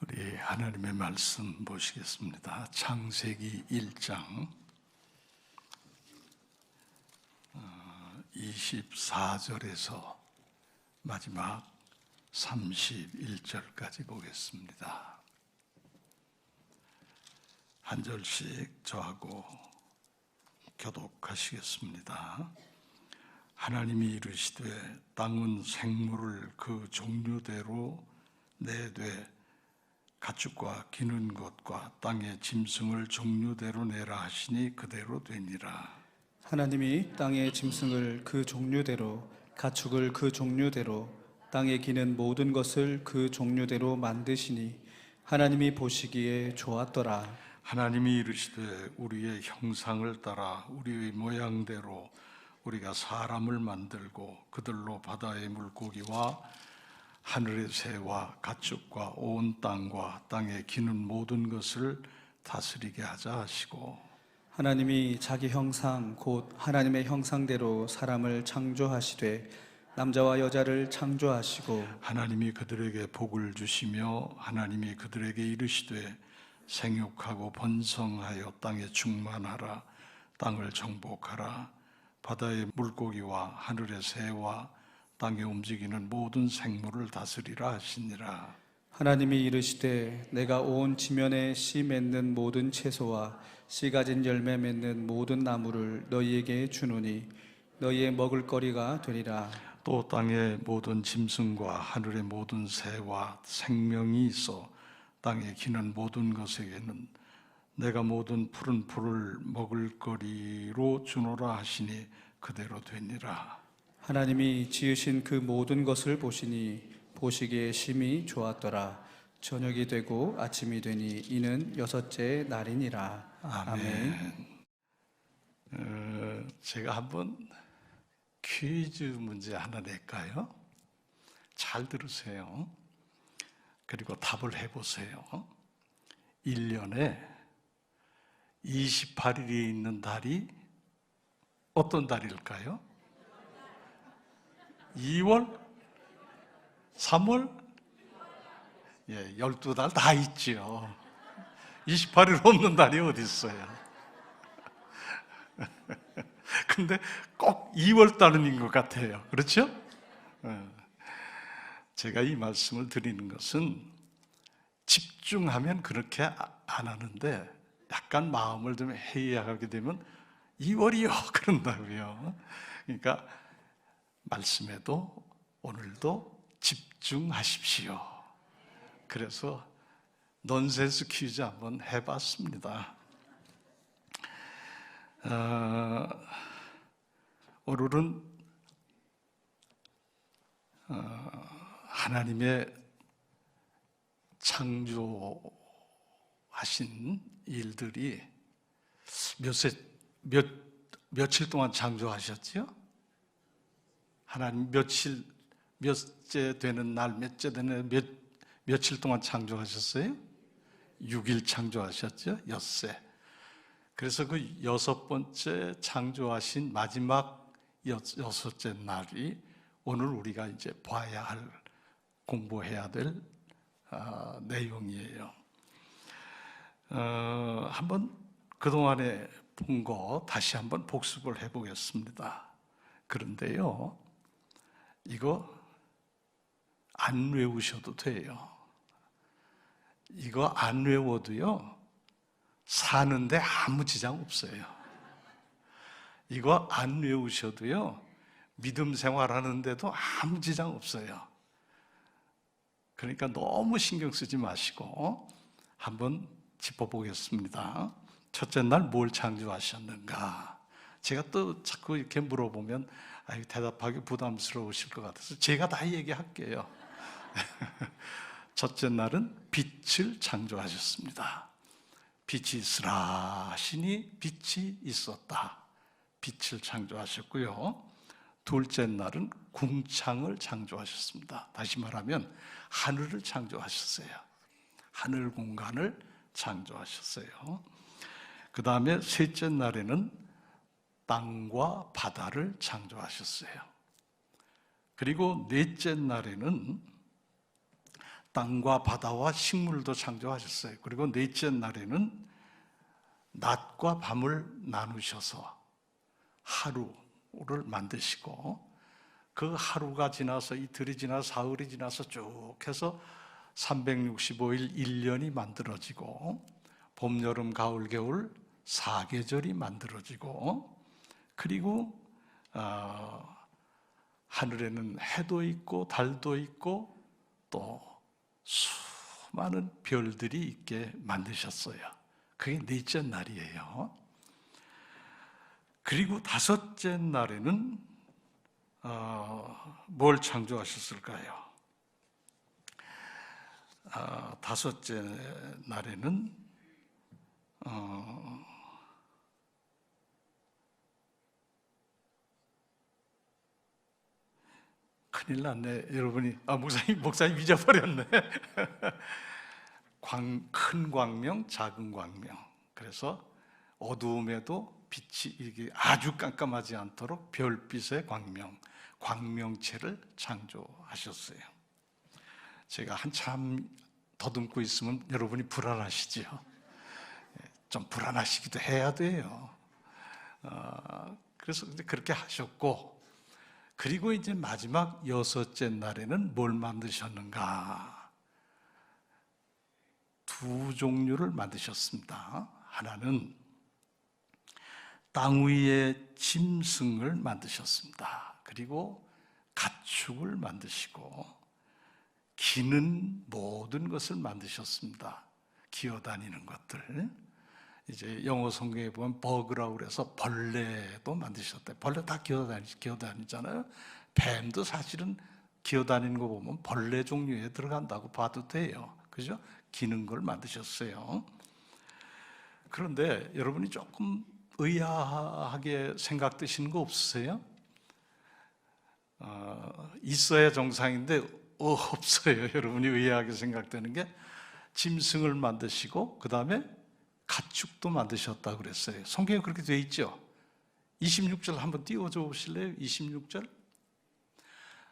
우리 하나님의 말씀 보시겠습니다. 창세기 1장 24절에서 마지막 31절까지 보겠습니다. 한 절씩 저하고 교독하시겠습니다. 하나님이 이르시되 땅은 생물을 그 종류대로 내되 가축과 기는 것과 땅의 짐승을 종류대로 내라 하시니 그대로 되니라. 하나님이 땅의 짐승을 그 종류대로, 가축을 그 종류대로, 땅에 기는 모든 것을 그 종류대로 만드시니 하나님이 보시기에 좋았더라. 하나님이 이르시되 우리의 형상을 따라 우리의 모양대로 우리가 사람을 만들고 그들로 바다의 물고기와 하늘의 새와 가축과 온 땅과 땅에 기는 모든 것을 다스리게 하자 하시고, 하나님이 자기 형상 곧 하나님의 형상대로 사람을 창조하시되 남자와 여자를 창조하시고, 하나님이 그들에게 복을 주시며 하나님이 그들에게 이르시되 생육하고 번성하여 땅에 충만하라. 땅을 정복하라. 바다의 물고기와 하늘의 새와 땅에 움직이는 모든 생물을 다스리라 하시니라. 하나님이 이르시되 내가 온 지면에 씨 맺는 모든 채소와 씨 가진 열매 맺는 모든 나무를 너희에게 주노니 너희의 먹을거리가 되리라. 또 땅의 모든 짐승과 하늘의 모든 새와 생명이 있어 땅에 기는 모든 것에게는 내가 모든 푸른 풀을 먹을거리로 주노라 하시니 그대로 되니라. 하나님이 지으신 그 모든 것을 보시니 보시기에 심히 좋았더라. 저녁이 되고 아침이 되니 이는 여섯째 날이니라. 아멘. 제가 한번 퀴즈 문제 하나 낼까요? 잘 들으세요. 그리고 답을 해보세요. 1년에 28일이 있는 달이 어떤 달일까요? 2월? 3월? 12달 다 있죠. 28일 없는 달이 어디 있어요? 근데 꼭 2월 달인 것 같아요. 그렇죠? 제가 이 말씀을 드리는 것은 집중하면 그렇게 안 하는데 약간 마음을 좀 해이하게 되면 2월이요 그런다고요. 그러니까 말씀에도 오늘도 집중하십시오. 그래서 넌센스 퀴즈 한번 해봤습니다. 오늘은 하나님의 창조하신 일들이 며칠 동안 창조하셨죠? 하나님 몇째 되는 날, 몇째 되는 며칠 동안 창조하셨어요? 6일 창조하셨죠? 엿새. 그래서 그 6번째 창조하신 마지막 여섯째 날이 오늘 우리가 이제 봐야 할, 공부해야 될 내용이에요. 한번 그동안에 본 거 다시 한번 복습을 해보겠습니다. 그런데요, 이거 안 외우셔도 돼요. 이거 안 외워도요, 사는데 아무 지장 없어요. 이거 안 외우셔도요, 믿음 생활하는데도 아무 지장 없어요. 그러니까 너무 신경 쓰지 마시고 한번 짚어보겠습니다. 첫째 날 뭘 창조하셨는가? 제가 또 자꾸 이렇게 물어보면 대답하기 부담스러우실 것 같아서 제가 다 얘기할게요. 첫째 날은 빛을 창조하셨습니다. 빛이 있으라 하시니 빛이 있었다. 빛을 창조하셨고요. 둘째 날은 궁창을 창조하셨습니다. 다시 말하면 하늘을 창조하셨어요. 하늘 공간을 창조하셨어요. 그 다음에 셋째 날에는 땅과 바다를 창조하셨어요. 그리고 넷째 날에는 땅과 바다와 식물도 창조하셨어요. 그리고 넷째 날에는 낮과 밤을 나누셔서 하루를 만드시고, 그 하루가 지나서 이틀이 지나서 사흘이 지나서 쭉 해서 365일 1년이 만들어지고, 봄, 여름, 가을, 겨울 4계절이 만들어지고, 그리고 하늘에는 해도 있고 달도 있고 또 수많은 별들이 있게 만드셨어요. 그게 넷째 날이에요. 그리고 다섯째 날에는 뭘 창조하셨을까요? 다섯째 날에는 큰일 났네. 여러분이 목사님 잊어버렸네. 큰 광명, 작은 광명. 그래서 어두움에도 빛이 이게 아주 깜깜하지 않도록 별빛의 광명, 광명체를 창조하셨어요. 제가 한참 더듬고 있으면 여러분이 불안하시죠? 좀 불안하시기도 해야 돼요. 그래서 그렇게 하셨고, 그리고 이제 마지막 여섯째 날에는 뭘 만드셨는가? 두 종류를 만드셨습니다. 하나는 땅 위에 짐승을 만드셨습니다. 그리고 가축을 만드시고 기는 모든 것을 만드셨습니다. 기어다니는 것들. 이제 영어 성경에 보면 버그라고 그래서 벌레도 만드셨대. 벌레 다 기어다니잖아요. 뱀도 사실은 기어다니는 거 보면 벌레 종류에 들어간다고 봐도 돼요. 그죠? 기는 걸 만드셨어요. 그런데 여러분이 조금 의아하게 생각되시는 거 없으세요? 있어야 정상인데 없어요. 여러분이 의아하게 생각되는 게, 짐승을 만드시고 그 다음에 가축도 만드셨다고 그랬어요. 성경에 그렇게 돼 있죠. 26절 한번 띄워줘 보실래요? 26절.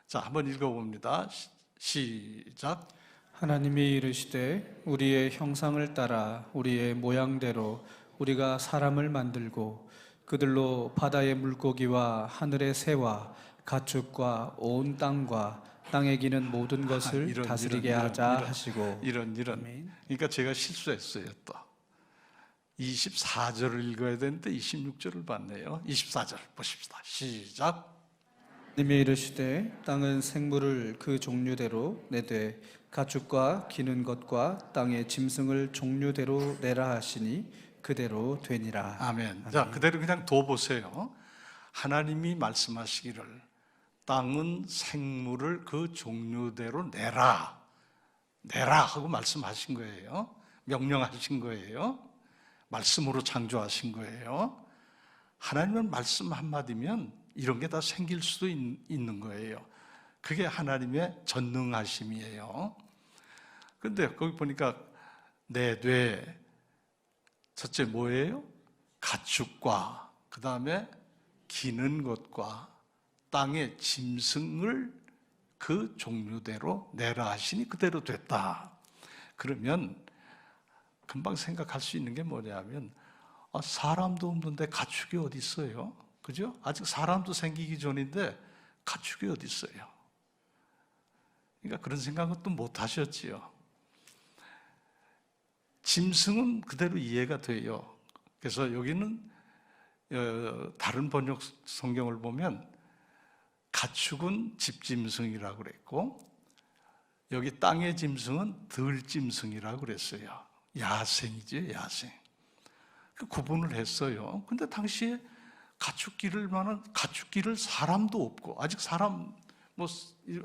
자, 한번 읽어봅니다. 시작. 하나님이 이르시되 우리의 형상을 따라 우리의 모양대로 우리가 사람을 만들고 그들로 바다의 물고기와 하늘의 새와 가축과 온 땅과 땅에 기는 모든 것을 다스리게 하자 하시고. 이런 그러니까 제가 실수했어요. 또 24절을 읽어야 되는데 26절을 봤네요. 24절 보십시다. 시작. 하나님이 이르시되 땅은 생물을 그 종류대로 내되 가축과 기는 것과 땅의 짐승을 종류대로 내라 하시니 그대로 되니라. 아멘. 자, 그대로 그냥 둬보세요. 하나님이 말씀하시기를 땅은 생물을 그 종류대로 내라 하고 말씀하신 거예요. 명령하신 거예요. 말씀으로 창조하신 거예요. 하나님은 말씀 한마디면 이런 게 다 생길 수도 있는 거예요. 그게 하나님의 전능하심이에요. 그런데 거기 보니까 내되 첫째 뭐예요? 가축과 그 다음에 기는 것과 땅의 짐승을 그 종류대로 내라 하시니 그대로 됐다. 그러면 금방 생각할 수 있는 게 뭐냐면, 사람도 없는데 가축이 어디 있어요? 그죠? 아직 사람도 생기기 전인데 가축이 어디 있어요? 그러니까 그런 생각은 또 못 하셨지요. 짐승은 그대로 이해가 돼요. 그래서 여기는 다른 번역 성경을 보면 가축은 집짐승이라고 그랬고, 여기 땅의 짐승은 들짐승이라고 그랬어요. 야생이죠, 야생. 그 구분을 했어요. 근데 당시에 가축기를 사람도 없고, 아직 사람,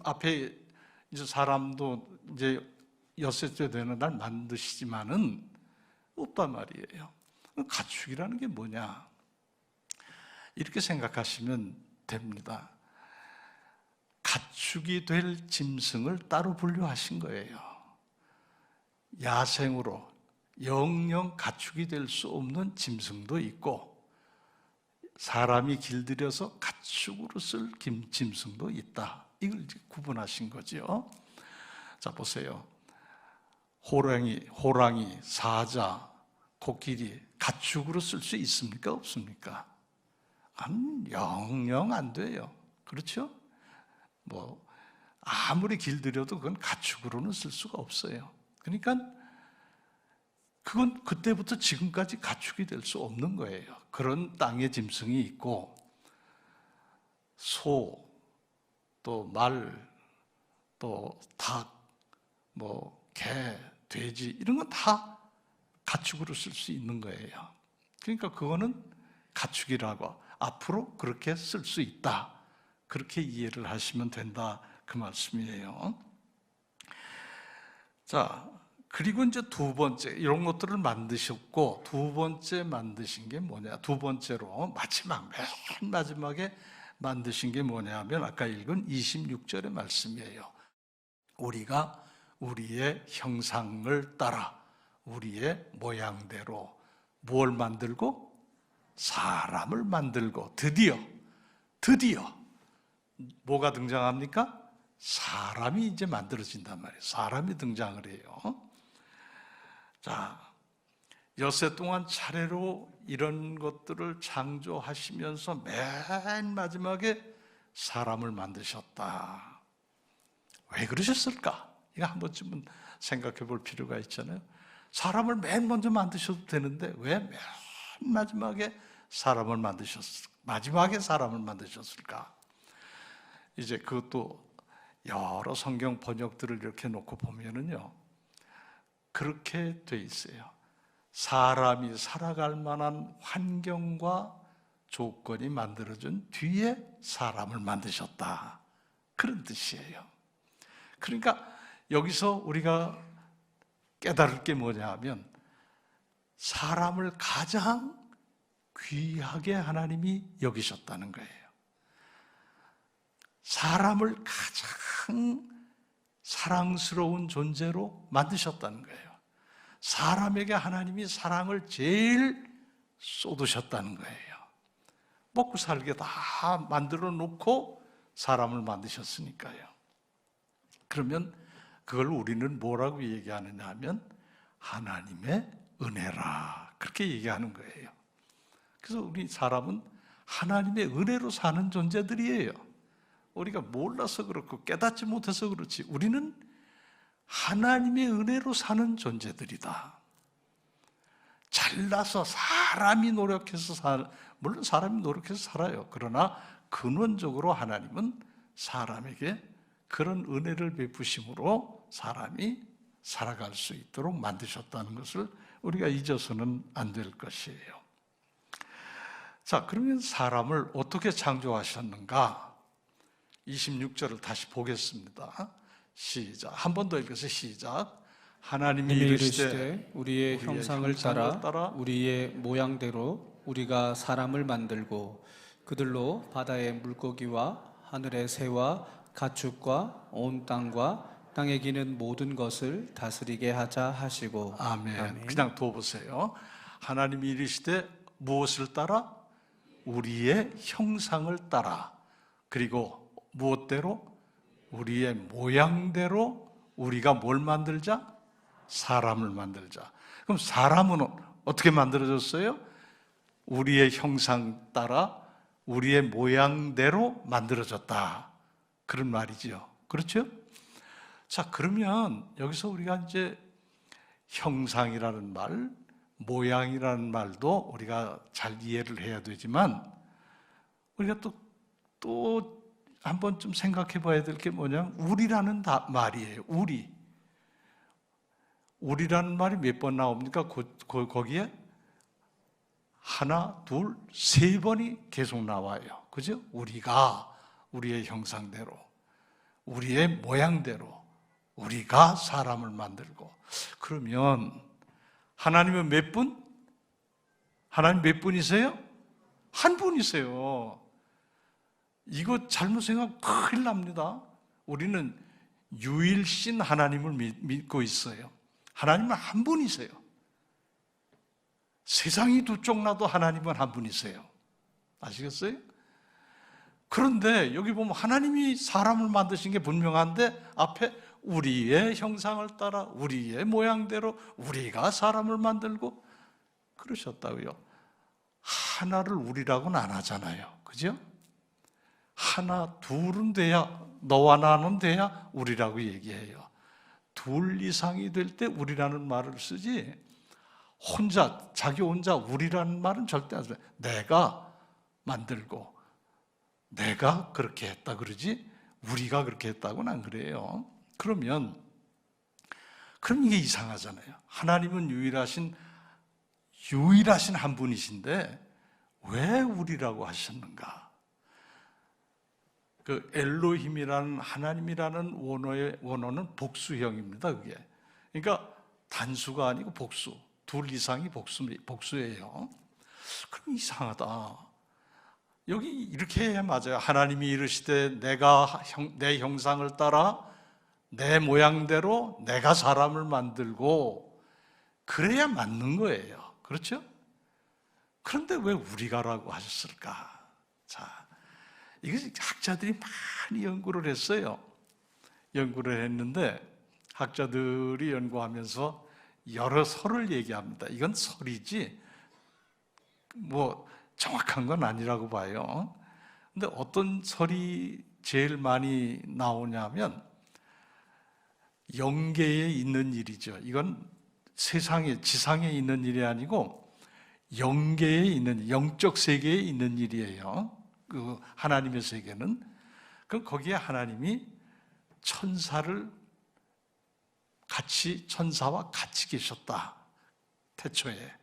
앞에 이제 사람도 이제 여섯째 되는 날 만드시지만은 없단 말이에요. 가축이라는 게 뭐냐? 이렇게 생각하시면 됩니다. 가축이 될 짐승을 따로 분류하신 거예요. 야생으로 영영 가축이 될 수 없는 짐승도 있고, 사람이 길들여서 가축으로 쓸 짐승도 있다. 이걸 이제 구분하신 거죠. 자, 보세요. 호랑이, 사자, 코끼리 가축으로 쓸 수 있습니까? 없습니까? 영영 안 돼요. 그렇죠? 아무리 길들여도 그건 가축으로는 쓸 수가 없어요. 그러니까 그건 그때부터 지금까지 가축이 될 수 없는 거예요. 그런 땅의 짐승이 있고, 소, 또 말, 또 닭, 개, 돼지 이런 건 다 가축으로 쓸 수 있는 거예요. 그러니까 그거는 가축이라고 앞으로 그렇게 쓸 수 있다. 그렇게 이해를 하시면 된다. 그 말씀이에요. 자, 그리고 이제 두 번째, 이런 것들을 만드셨고, 두 번째 만드신 게 뭐냐? 두 번째로 맨 마지막에 만드신 게 뭐냐 하면 아까 읽은 26절의 말씀이에요. 우리가 우리의 형상을 따라 우리의 모양대로 뭘 만들고? 사람을 만들고 드디어 뭐가 등장합니까? 사람이 이제 만들어진단 말이에요. 사람이 등장을 해요. 자, 엿새 동안 차례로 이런 것들을 창조하시면서 맨 마지막에 사람을 만드셨다. 왜 그러셨을까? 이거 한 번쯤은 생각해 볼 필요가 있잖아요. 사람을 맨 먼저 만드셔도 되는데 왜 맨 마지막에 사람을 만드셨을까? 이제 그것도 여러 성경 번역들을 이렇게 놓고 보면은요, 그렇게 돼 있어요. 사람이 살아갈 만한 환경과 조건이 만들어진 뒤에 사람을 만드셨다. 그런 뜻이에요. 그러니까 여기서 우리가 깨달을 게 뭐냐 하면 사람을 가장 귀하게 하나님이 여기셨다는 거예요. 사람을 가장 사랑스러운 존재로 만드셨다는 거예요. 사람에게 하나님이 사랑을 제일 쏟으셨다는 거예요. 먹고 살게 다 만들어 놓고 사람을 만드셨으니까요. 그러면 그걸 우리는 뭐라고 얘기하느냐 하면 하나님의 은혜라, 그렇게 얘기하는 거예요. 그래서 우리 사람은 하나님의 은혜로 사는 존재들이에요. 우리가 몰라서 그렇고 깨닫지 못해서 그렇지 우리는 하나님의 은혜로 사는 존재들이다. 잘나서 사람이 노력해서 물론 사람이 노력해서 살아요. 그러나 근원적으로 하나님은 사람에게 그런 은혜를 베푸심으로 사람이 살아갈 수 있도록 만드셨다는 것을 우리가 잊어서는 안 될 것이에요. 자, 그러면 사람을 어떻게 창조하셨는가? 26절을 다시 보겠습니다. 시작. 한 번 더 읽어서 시작. 하나님이 이르시되 우리의 형상을 따라 우리의 모양대로 우리가 사람을 만들고 그들로 바다의 물고기와 하늘의 새와 가축과 온 땅과 땅에 기는 모든 것을 다스리게 하자 하시고. 아멘. 그냥 둬보세요. 하나님이 이르시되 무엇을 따라? 우리의 형상을 따라. 그리고 무엇대로? 우리의 모양대로 우리가 뭘 만들자? 사람을 만들자. 그럼 사람은 어떻게 만들어졌어요? 우리의 형상 따라 우리의 모양대로 만들어졌다. 그런 말이죠. 그렇죠? 자, 그러면 여기서 우리가 이제 형상이라는 말, 모양이라는 말도 우리가 잘 이해를 해야 되지만 우리가 또 한 번쯤 생각해 봐야 될 게 뭐냐면 우리라는 말이에요. 우리라는 말이 몇 번 나옵니까? 거기에 하나, 둘, 세 번이 계속 나와요. 그죠? 우리가 우리의 형상대로, 우리의 모양대로 우리가 사람을 만들고. 그러면 하나님은 몇 분? 하나님 몇 분이세요? 한 분이세요. 이거 잘못 생각하면 큰일 납니다. 우리는 유일신 하나님을 믿고 있어요. 하나님은 한 분이세요. 세상이 두 쪽 나도 하나님은 한 분이세요. 아시겠어요? 그런데 여기 보면 하나님이 사람을 만드신 게 분명한데 앞에 우리의 형상을 따라 우리의 모양대로 우리가 사람을 만들고 그러셨다고요. 하나를 우리라고는 안 하잖아요. 그죠? 하나, 둘은 돼야, 너와 나는 돼야 우리라고 얘기해요. 둘 이상이 될 때 우리라는 말을 쓰지, 혼자, 자기 혼자 우리라는 말은 절대 안 써요. 내가 만들고, 내가 그렇게 했다 그러지, 우리가 그렇게 했다고는 안 그래요. 그럼 이게 이상하잖아요. 하나님은 유일하신 한 분이신데, 왜 우리라고 하셨는가? 그 엘로힘이라는 하나님이라는 원어는 복수형입니다. 그게. 그러니까 단수가 아니고 복수. 둘 이상이 복수예요. 그럼 이상하다. 여기 이렇게 해야 맞아요. 하나님이 이르시되 내가 내 형상을 따라 내 모양대로 내가 사람을 만들고 그래야 맞는 거예요. 그렇죠? 그런데 왜 우리가라고 하셨을까? 자, 이거 학자들이 많이 연구를 했어요. 연구를 했는데 학자들이 연구하면서 여러 설을 얘기합니다. 이건 설이지 뭐 정확한 건 아니라고 봐요. 근데 어떤 설이 제일 많이 나오냐면 영계에 있는 일이죠. 이건 지상에 있는 일이 아니고 영계에 있는, 영적 세계에 있는 일이에요. 그 하나님의 세계는. 그럼 거기에 하나님이 천사와 같이 계셨다. 태초에.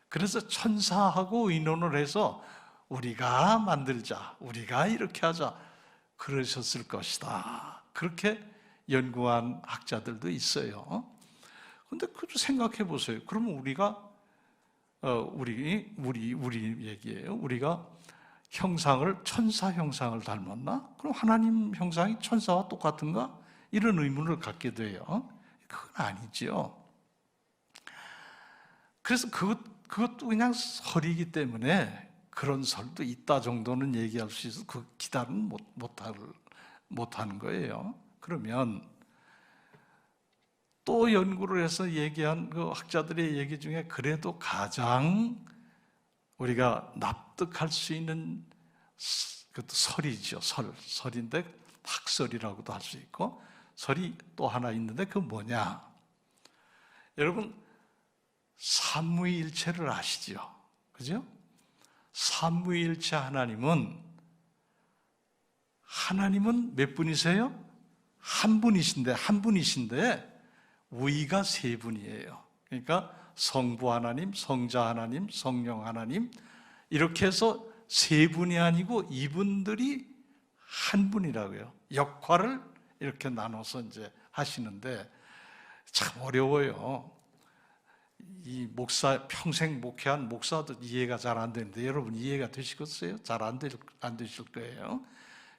그래서 천사하고 의논을 해서 우리가 만들자, 우리가 이렇게 하자, 그러셨을 것이다. 그렇게 연구한 학자들도 있어요. 근데 그것도 생각해 보세요. 그러면 우리가 우리 얘기예요. 우리가 천사 형상을 닮았나? 그럼 하나님 형상이 천사와 똑같은가? 이런 의문을 갖게 돼요. 그건 아니죠. 그래서 그것도 그냥 설이기 때문에 그런 설도 있다 정도는 얘기할 수 있어서 그 기다는 못하는 거예요. 그러면 또 연구를 해서 얘기한 그 학자들의 얘기 중에 그래도 가장 우리가 납득할 수 있는 그것도 설이죠. 설인데 학설이라고도 할 수 있고 설이 또 하나 있는데 그건 뭐냐? 여러분 삼위일체를 아시죠? 그죠? 삼위일체 하나님은 몇 분이세요? 한 분이신데 위가 세 분이에요. 그러니까 성부 하나님, 성자 하나님, 성령 하나님 이렇게 해서 세 분이 아니고 이분들이 한 분이라고요. 역할을 이렇게 나눠서 이제 하시는데 참 어려워요. 이 평생 목회한 목사도 이해가 잘 안 되는데 여러분 이해가 되시겠어요? 잘 안 되실 거예요.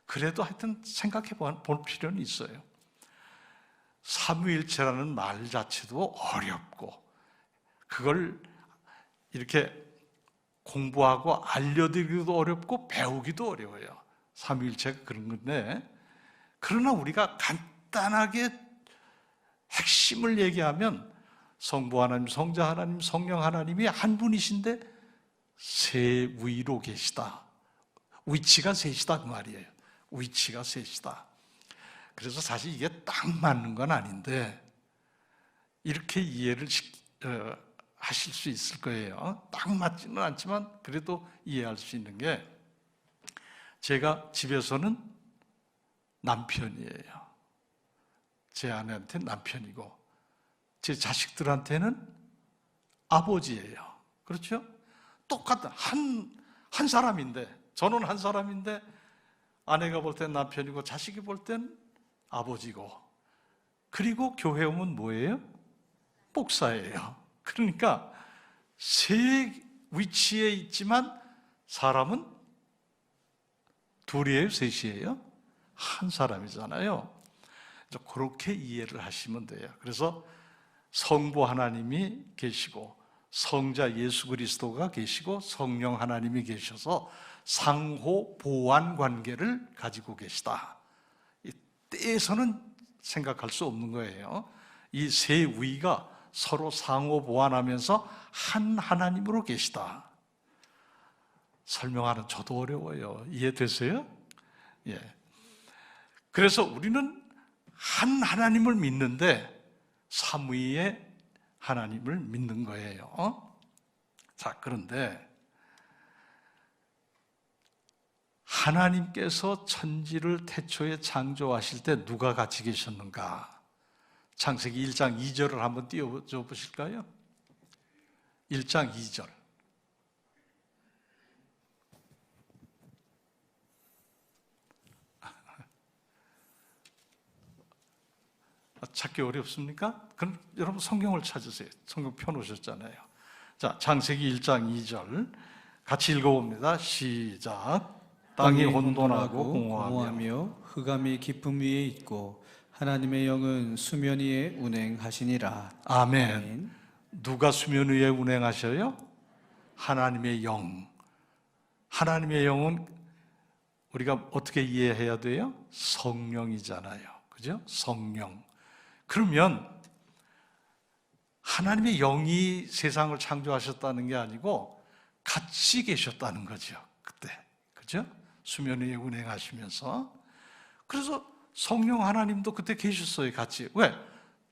그래도 하여튼 생각해 볼 필요는 있어요. 삼위일체라는 말 자체도 어렵고 그걸 이렇게 공부하고 알려드리기도 어렵고 배우기도 어려워요. 삼위일체가 그런 건데 그러나 우리가 간단하게 핵심을 얘기하면 성부 하나님, 성자 하나님, 성령 하나님이 한 분이신데 세 위로 계시다. 위치가 셋이다 그 말이에요. 위치가 셋이다. 그래서 사실 이게 딱 맞는 건 아닌데 이렇게 이해를 하실 수 있을 거예요. 딱 맞지는 않지만 그래도 이해할 수 있는 게 제가 집에서는 남편이에요. 제 아내한테는 남편이고 제 자식들한테는 아버지예요. 그렇죠? 똑같은 한 사람인데 저는 한 사람인데 아내가 볼 땐 남편이고 자식이 볼 땐 아버지고 그리고 교회 오면 뭐예요? 목사예요. 그러니까 세 위치에 있지만 사람은 둘이에요? 셋이에요? 한 사람이잖아요. 그렇게 이해를 하시면 돼요. 그래서 성부 하나님이 계시고 성자 예수 그리스도가 계시고 성령 하나님이 계셔서 상호 보완 관계를 가지고 계시다. 이 때에서는 생각할 수 없는 거예요. 이 세 위가 서로 상호 보완하면서 한 하나님으로 계시다. 설명하는 저도 어려워요. 이해되세요? 예. 그래서 우리는 한 하나님을 믿는데 삼위의 하나님을 믿는 거예요. 자, 그런데 하나님께서 천지를 태초에 창조하실 때 누가 같이 계셨는가? 창세기 1장 2절을 한번 띄워줘 보실까요? 1장 2절. 찾기 어렵습니까? 그럼 여러분 성경을 찾으세요. 성경 펴놓으셨잖아요. 자, 창세기 1장 2절 같이 읽어봅니다. 시작. 땅이 혼돈하고 공허하며 흑암이 깊음 위에 있고 하나님의 영은 수면 위에 운행하시니라. 아멘. 아멘. 누가 수면 위에 운행하셔요? 하나님의 영. 하나님의 영은 우리가 어떻게 이해해야 돼요? 성령이잖아요. 그죠? 성령. 그러면 하나님의 영이 세상을 창조하셨다는 게 아니고 같이 계셨다는 거죠. 그때. 그죠? 수면 위에 운행하시면서. 그래서 성령 하나님도 그때 계셨어요. 같이. 왜?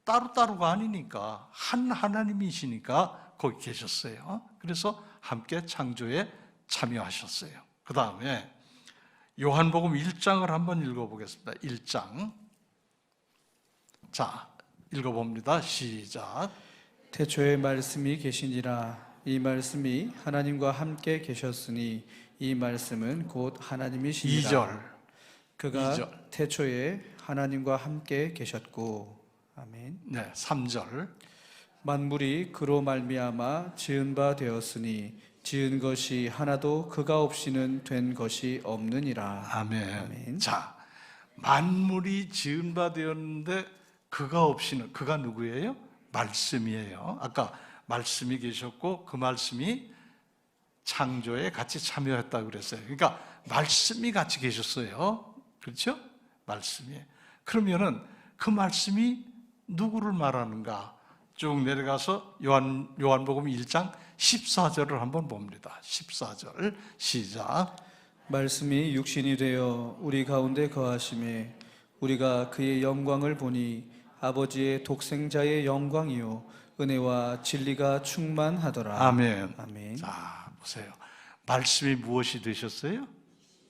따로따로가 아니니까 한 하나님이시니까 거기 계셨어요. 그래서 함께 창조에 참여하셨어요. 그 다음에 요한복음 1장을 한번 읽어보겠습니다. 1장. 자, 읽어봅니다. 시작. 태초에 말씀이 계시니라. 이 말씀이 하나님과 함께 계셨으니 이 말씀은 곧 하나님이시니라. 2절. 그가 2절. 태초에 하나님과 함께 계셨고. 아멘. 네, 3절. 만물이 그로 말미암아 지은 바 되었으니 지은 것이 하나도 그가 없이는 된 것이 없느니라. 아멘. 아멘. 자, 만물이 지은 바 되었는데 그가 없이는, 그가 누구예요? 말씀이에요. 아까 말씀이 계셨고 그 말씀이 창조에 같이 참여했다고 그랬어요. 그러니까 말씀이 같이 계셨어요. 그렇죠? 말씀이. 그러면은 그 말씀이 누구를 말하는가? 쭉 내려가서 요한복음 1장 14절을 한번 봅니다. 14절 시작. 말씀이 육신이 되어 우리 가운데 거하심에 우리가 그의 영광을 보니 아버지의 독생자의 영광이요 은혜와 진리가 충만하더라. 아멘. 아멘. 자, 보세요. 말씀이 무엇이 되셨어요?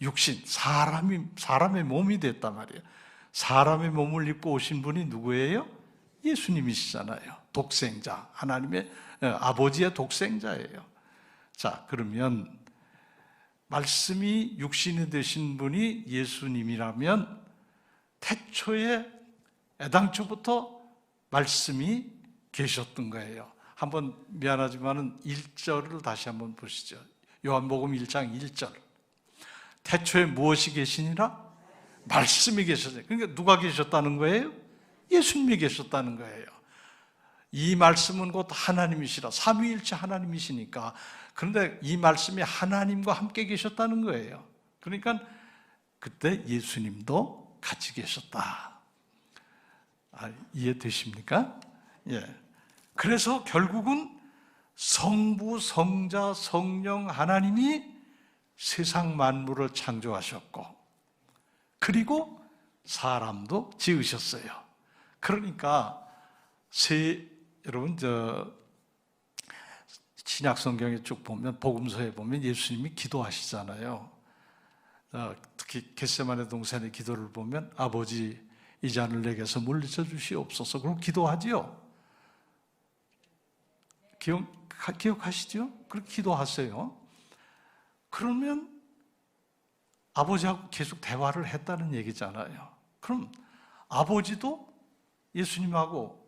육신, 사람의 몸이 됐단 말이에요. 사람의 몸을 입고 오신 분이 누구예요? 예수님이시잖아요. 독생자, 하나님의 아버지의 독생자예요. 자, 그러면 말씀이 육신이 되신 분이 예수님이라면 태초에 애당초부터 말씀이 계셨던 거예요. 한번 미안하지만은 1절을 다시 한번 보시죠. 요한복음 1장 1절. 태초에 무엇이 계시니라? 말씀이 계셨어요. 그러니까 누가 계셨다는 거예요? 예수님이 계셨다는 거예요. 이 말씀은 곧 하나님이시라. 삼위일체 하나님이시니까. 그런데 이 말씀이 하나님과 함께 계셨다는 거예요. 그러니까 그때 예수님도 같이 계셨다. 이해되십니까? 예. 그래서 결국은 성부, 성자, 성령 하나님이 세상 만물을 창조하셨고 그리고 사람도 지으셨어요. 그러니까 여러분 신약 성경에 쭉 보면 복음서에 보면 예수님이 기도하시잖아요. 특히 겟세마네 동산의 기도를 보면 아버지 이 잔을 내게서 물리쳐 주시옵소서. 그럼 기도하지요. 기억하시죠? 그렇게 기도하세요. 그러면 아버지하고 계속 대화를 했다는 얘기잖아요. 그럼 아버지도 예수님하고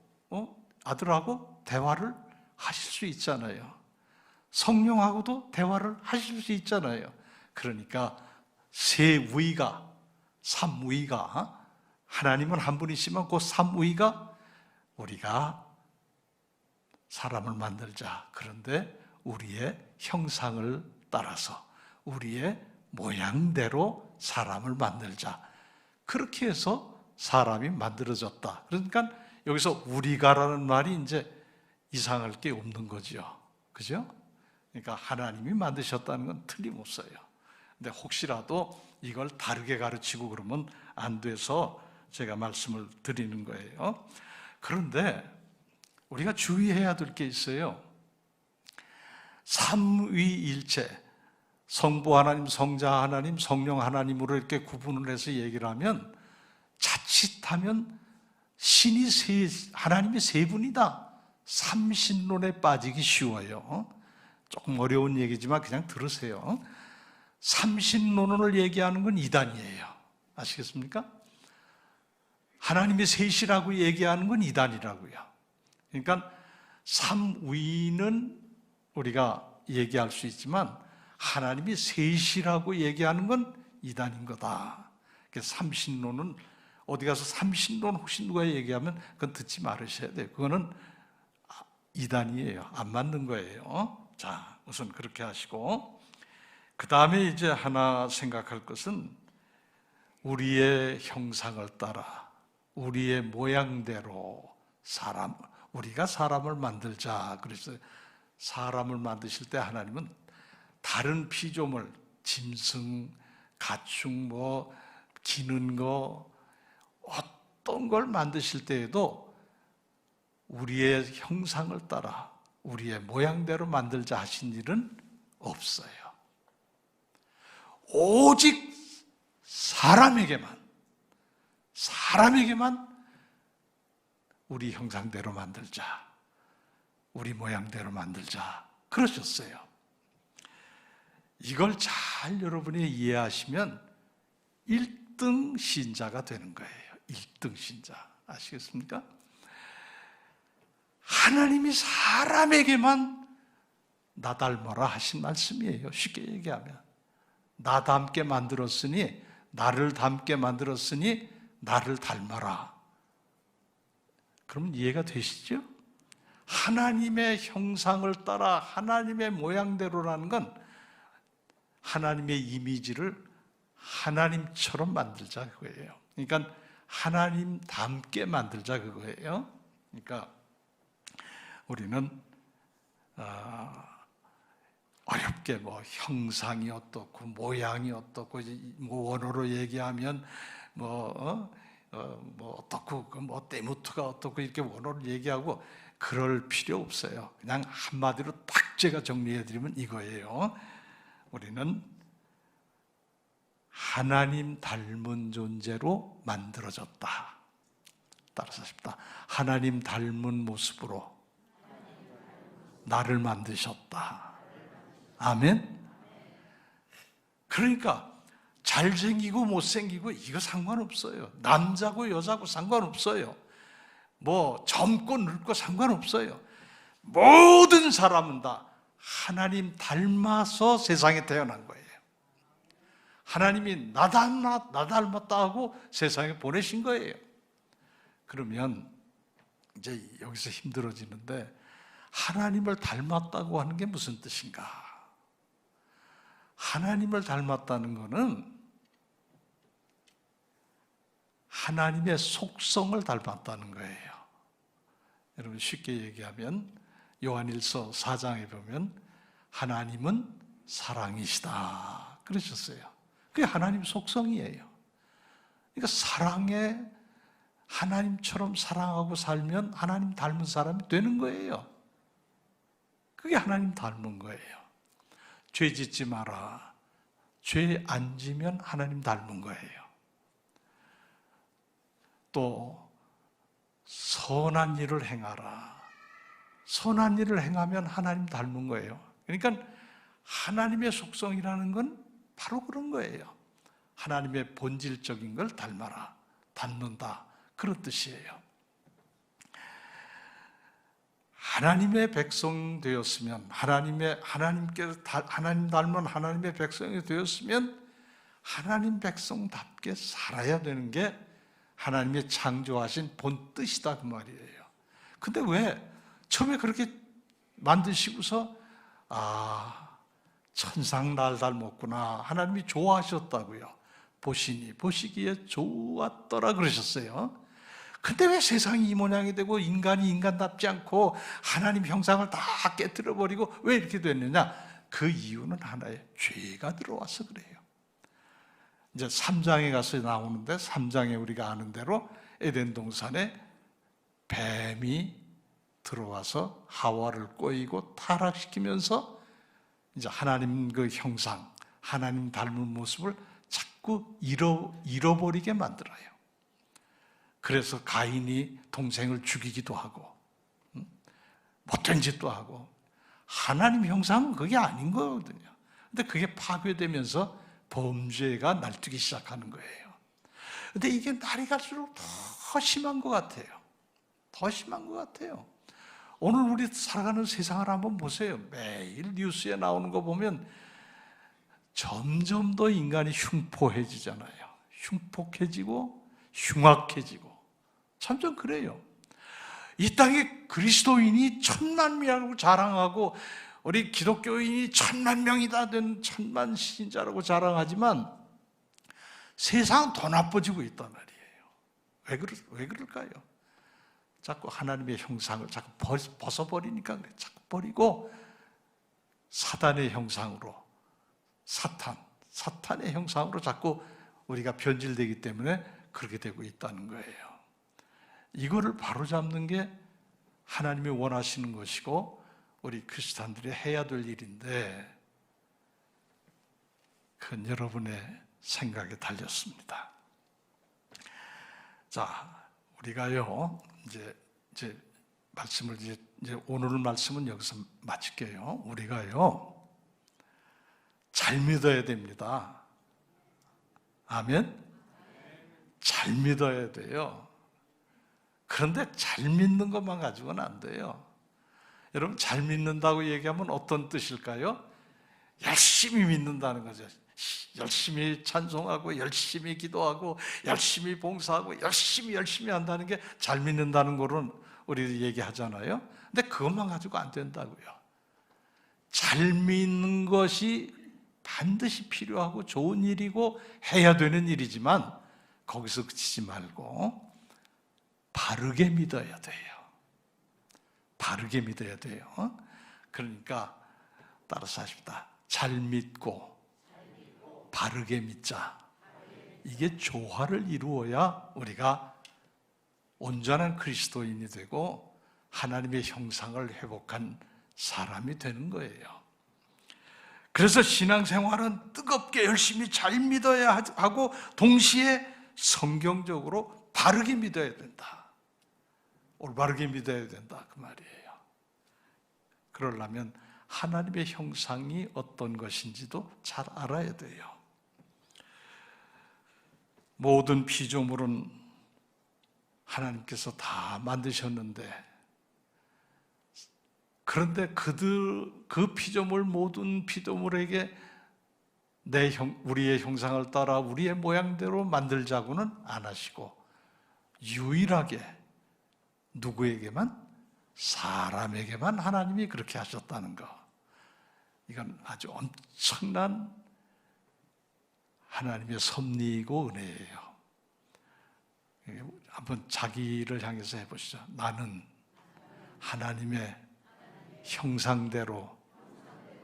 아들하고 대화를 하실 수 있잖아요. 성령하고도 대화를 하실 수 있잖아요. 그러니까 세 위가, 삼위가, 하나님은 한 분이시면 그 삼위가 우리가 사람을 만들자. 그런데 우리의 형상을 따라서 우리의 모양대로 사람을 만들자. 그렇게 해서 사람이 만들어졌다. 그러니까 여기서 우리가라는 말이 이제 이상할 게 없는 거죠. 그죠? 그러니까 하나님이 만드셨다는 건 틀림없어요. 근데 혹시라도 이걸 다르게 가르치고 그러면 안 돼서 제가 말씀을 드리는 거예요. 그런데 우리가 주의해야 될 게 있어요. 삼위일체, 성부 하나님, 성자 하나님, 성령 하나님으로 이렇게 구분을 해서 얘기를 하면 자칫하면 하나님이 세 분이다, 삼신론에 빠지기 쉬워요. 조금 어려운 얘기지만 그냥 들으세요. 삼신론을 얘기하는 건 이단이에요. 아시겠습니까? 하나님이 셋이라고 얘기하는 건 이단이라고요. 그러니까 삼위는 우리가 얘기할 수 있지만 하나님이 셋이라고 얘기하는 건 이단인 거다. 삼신론은 어디 가서 삼신론 혹시 누가 얘기하면 그건 듣지 말으셔야 돼요. 그거는 이단이에요. 안 맞는 거예요. 자, 우선 그렇게 하시고, 그 다음에 이제 하나 생각할 것은 우리의 형상을 따라 우리의 모양대로 우리가 사람을 만들자. 그래서 사람을 만드실 때 하나님은 다른 피조물, 짐승, 가축, 기는 거, 어떤 걸 만드실 때에도 우리의 형상을 따라 우리의 모양대로 만들자 하신 일은 없어요. 오직 사람에게만 우리 형상대로 만들자, 우리 모양대로 만들자 그러셨어요. 이걸 잘 여러분이 이해하시면 1등 신자가 되는 거예요. 1등 신자. 아시겠습니까? 하나님이 사람에게만 나 닮아라 하신 말씀이에요. 쉽게 얘기하면 나 닮게 만들었으니, 나를 닮게 만들었으니 나를 닮아라. 그럼 이해가 되시죠? 하나님의 형상을 따라 하나님의 모양대로라는 건 하나님의 이미지를 하나님처럼 만들자 그거예요. 그러니까 하나님 닮게 만들자 그거예요. 그러니까 우리는 어렵게 형상이 어떻고 모양이 어떻고 원어로 얘기하면 어떻고 때무트가 어떻고 이렇게 원어로 얘기하고 그럴 필요 없어요. 그냥 한마디로 딱 제가 정리해드리면 이거예요. 우리는 하나님 닮은 존재로 만들어졌다. 따라서 싶다. 하나님 닮은 모습으로 나를 만드셨다. 아멘? 그러니까 잘생기고 못생기고 이거 상관없어요. 남자고 여자고 상관없어요. 젊고 늙고 상관없어요. 모든 사람은 다 하나님 닮아서 세상에 태어난 거예요. 하나님이 나 닮았다 하고 세상에 보내신 거예요. 그러면 이제 여기서 힘들어지는데, 하나님을 닮았다고 하는 게 무슨 뜻인가? 하나님을 닮았다는 것은 하나님의 속성을 닮았다는 거예요. 여러분 쉽게 얘기하면 요한일서 4장에 보면 하나님은 사랑이시다 그러셨어요. 그게 하나님 속성이에요. 그러니까 사랑에 하나님처럼 사랑하고 살면 하나님 닮은 사람이 되는 거예요. 그게 하나님 닮은 거예요. 죄 짓지 마라. 죄 안 지면 하나님 닮은 거예요. 또 선한 일을 행하라. 선한 일을 행하면 하나님 닮은 거예요. 그러니까 하나님의 속성이라는 건 바로 그런 거예요. 하나님의 본질적인 걸 닮아라. 닮는다. 그런 뜻이에요. 하나님의 백성 되었으면, 하나님 닮은 하나님의 백성이 되었으면 하나님 백성답게 살아야 되는 게 하나님의 창조하신 본 뜻이다 그 말이에요. 근데 왜 처음에 그렇게 만드시고서 천상 날 닮았구나, 하나님이 좋아하셨다고요. 보시기에 좋았더라 그러셨어요. 근데 왜 세상이 이 모양이 되고 인간이 인간답지 않고 하나님 형상을 다 깨뜨려 버리고 왜 이렇게 됐느냐? 그 이유는 하나의 죄가 들어와서 그래요. 이제 3장에 가서 나오는데 3장에 우리가 아는 대로 에덴 동산에 뱀이 들어와서 하와를 꼬이고 타락시키면서 이제 하나님 그 형상, 하나님 닮은 모습을 자꾸 잃어버리게 만들어요. 그래서 가인이 동생을 죽이기도 하고 못된 짓도 하고 하나님 형상은 그게 아닌 거거든요. 근데 그게 파괴되면서 범죄가 날뛰기 시작하는 거예요. 근데 이게 날이 갈수록 더 심한 것 같아요. 더 심한 것 같아요. 오늘 우리 살아가는 세상을 한번 보세요. 매일 뉴스에 나오는 거 보면 점점 더 인간이 흉포해지잖아요. 흉폭해지고 흉악해지고 점점 그래요. 이 땅에 그리스도인이 1000만명이라고 자랑하고 우리 기독교인이 1000만명이다 된 1000만 신자라고 자랑하지만 세상은 더 나빠지고 있단 말이에요. 왜 그럴까요? 자꾸 하나님의 형상을 자꾸 벗어버리니까 그래. 자꾸 버리고 사단의 형상으로 사탄의 형상으로 자꾸 우리가 변질되기 때문에 그렇게 되고 있다는 거예요. 이거를 바로잡는 게 하나님이 원하시는 것이고 우리 크리스찬들이 해야 될 일인데 그건 여러분의 생각에 달렸습니다. 자, 우리가요 이제 말씀을 이제 오늘 말씀은 여기서 마칠게요. 우리가요 잘 믿어야 됩니다. 아멘. 잘 믿어야 돼요. 그런데 잘 믿는 것만 가지고는 안 돼요. 여러분 잘 믿는다고 얘기하면 어떤 뜻일까요? 열심히 믿는다는 거죠. 열심히 찬송하고 열심히 기도하고 열심히 봉사하고 열심히 한다는 게 잘 믿는다는 거는 우리 얘기하잖아요. 근데 그것만 가지고 안 된다고요. 잘 믿는 것이 반드시 필요하고 좋은 일이고 해야 되는 일이지만 거기서 그치지 말고 바르게 믿어야 돼요. 바르게 믿어야 돼요. 그러니까 따라서 하십니다. 잘 믿고 바르게 믿자. 이게 조화를 이루어야 우리가 온전한 그리스도인이 되고 하나님의 형상을 회복한 사람이 되는 거예요. 그래서 신앙생활은 뜨겁게 열심히 잘 믿어야 하고 동시에 성경적으로 바르게 믿어야 된다. 올바르게 믿어야 된다 그 말이에요. 그러려면 하나님의 형상이 어떤 것인지도 잘 알아야 돼요. 모든 피조물은 하나님께서 다 만드셨는데 그런데 그 피조물 모든 피조물에게 우리의 형상을 따라 우리의 모양대로 만들자고는 안 하시고 유일하게 누구에게만? 사람에게만 하나님이 그렇게 하셨다는 거. 이건 아주 엄청난 하나님의 섭리이고 은혜예요. 한번 자기를 향해서 해보시죠. 나는 하나님의 형상대로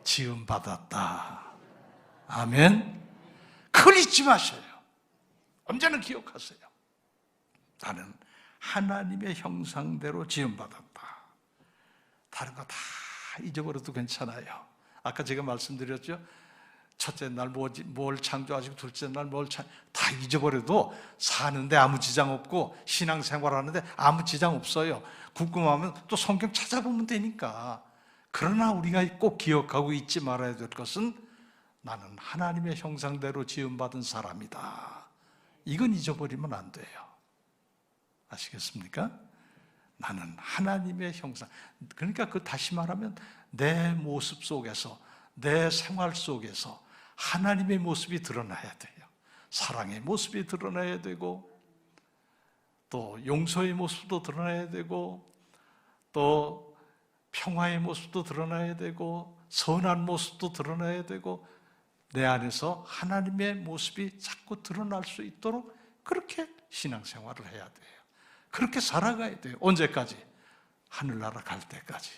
지음받았다. 아멘. 그걸 잊지 마셔요. 언제나 기억하세요. 나는 하나님의 형상대로 지음받았다. 다른 거 다 잊어버려도 괜찮아요. 아까 제가 말씀드렸죠. 첫째 날 뭘 창조하시고 둘째 날 다 잊어버려도 사는데 아무 지장 없고 신앙생활하는데 아무 지장 없어요. 궁금하면 또 성경 찾아보면 되니까. 그러나 우리가 꼭 기억하고 잊지 말아야 될 것은 나는 하나님의 형상대로 지음받은 사람이다. 이건 잊어버리면 안 돼요. 아시겠습니까? 나는 하나님의 형상. 그러니까 다시 말하면 내 모습 속에서 내 생활 속에서 하나님의 모습이 드러나야 돼요. 사랑의 모습이 드러나야 되고 또 용서의 모습도 드러나야 되고 또 평화의 모습도 드러나야 되고 선한 모습도 드러나야 되고 내 안에서 하나님의 모습이 자꾸 드러날 수 있도록 그렇게 신앙생활을 해야 돼요. 그렇게 살아가야 돼요. 언제까지? 하늘나라 갈 때까지.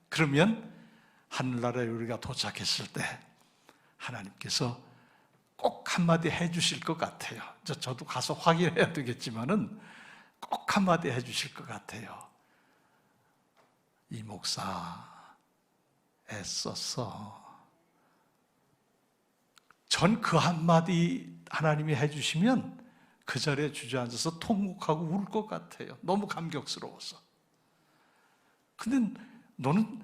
그러면 하늘나라에 우리가 도착했을 때 하나님께서 꼭 한마디 해주실 것 같아요. 저도 가서 확인해야 되겠지만은 꼭 한마디 해주실 것 같아요. 이 목사 애썼어. 전 그 한마디 하나님이 해주시면 그 자리에 주저앉아서 통곡하고 울 것 같아요. 너무 감격스러워서. 근데 너는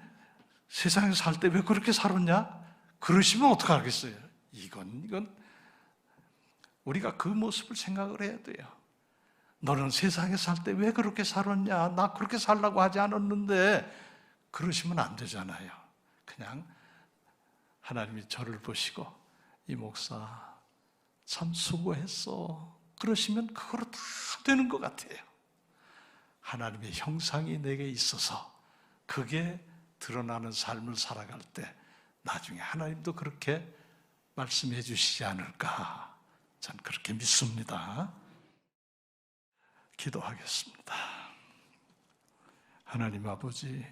세상에서 살 때 왜 그렇게 살았냐? 그러시면 어떡하겠어요? 이건 우리가 그 모습을 생각을 해야 돼요. 너는 세상에 살 때 왜 그렇게 살았냐? 나 그렇게 살라고 하지 않았는데, 그러시면 안 되잖아요. 그냥 하나님이 저를 보시고 이 목사 참 수고했어. 그러시면 그거로 다 되는 것 같아요. 하나님의 형상이 내게 있어서 그게 드러나는 삶을 살아갈 때 나중에 하나님도 그렇게 말씀해 주시지 않을까, 전 그렇게 믿습니다. 기도하겠습니다. 하나님 아버지,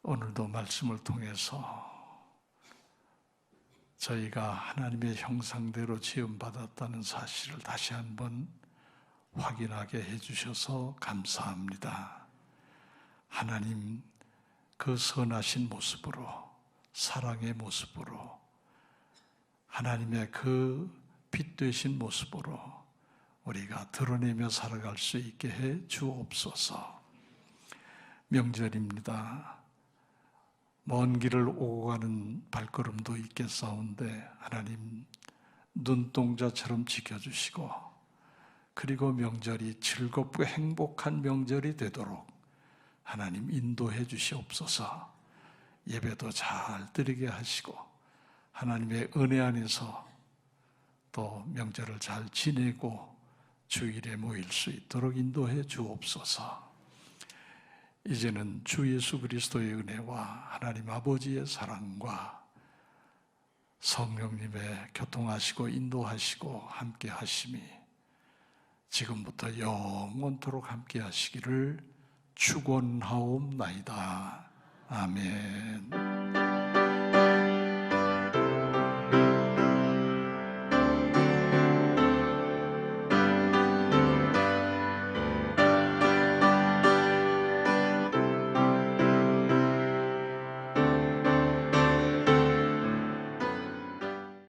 오늘도 말씀을 통해서 저희가 하나님의 형상대로 지음받았다는 사실을 다시 한번 확인하게 해주셔서 감사합니다. 하나님 그 선하신 모습으로, 사랑의 모습으로, 하나님의 그 빛 되신 모습으로 우리가 드러내며 살아갈 수 있게 해 주옵소서. 명절입니다. 먼 길을 오고 가는 발걸음도 있겠사온데 하나님 눈동자처럼 지켜주시고, 그리고 명절이 즐겁고 행복한 명절이 되도록 하나님 인도해 주시옵소서. 예배도 잘 드리게 하시고 하나님의 은혜 안에서 또 명절을 잘 지내고 주일에 모일 수 있도록 인도해 주옵소서. 이제는 주 예수 그리스도의 은혜와 하나님 아버지의 사랑과 성령님의 교통하시고 인도하시고 함께 하심이 지금부터 영원토록 함께 하시기를 축원하옵나이다. 아멘.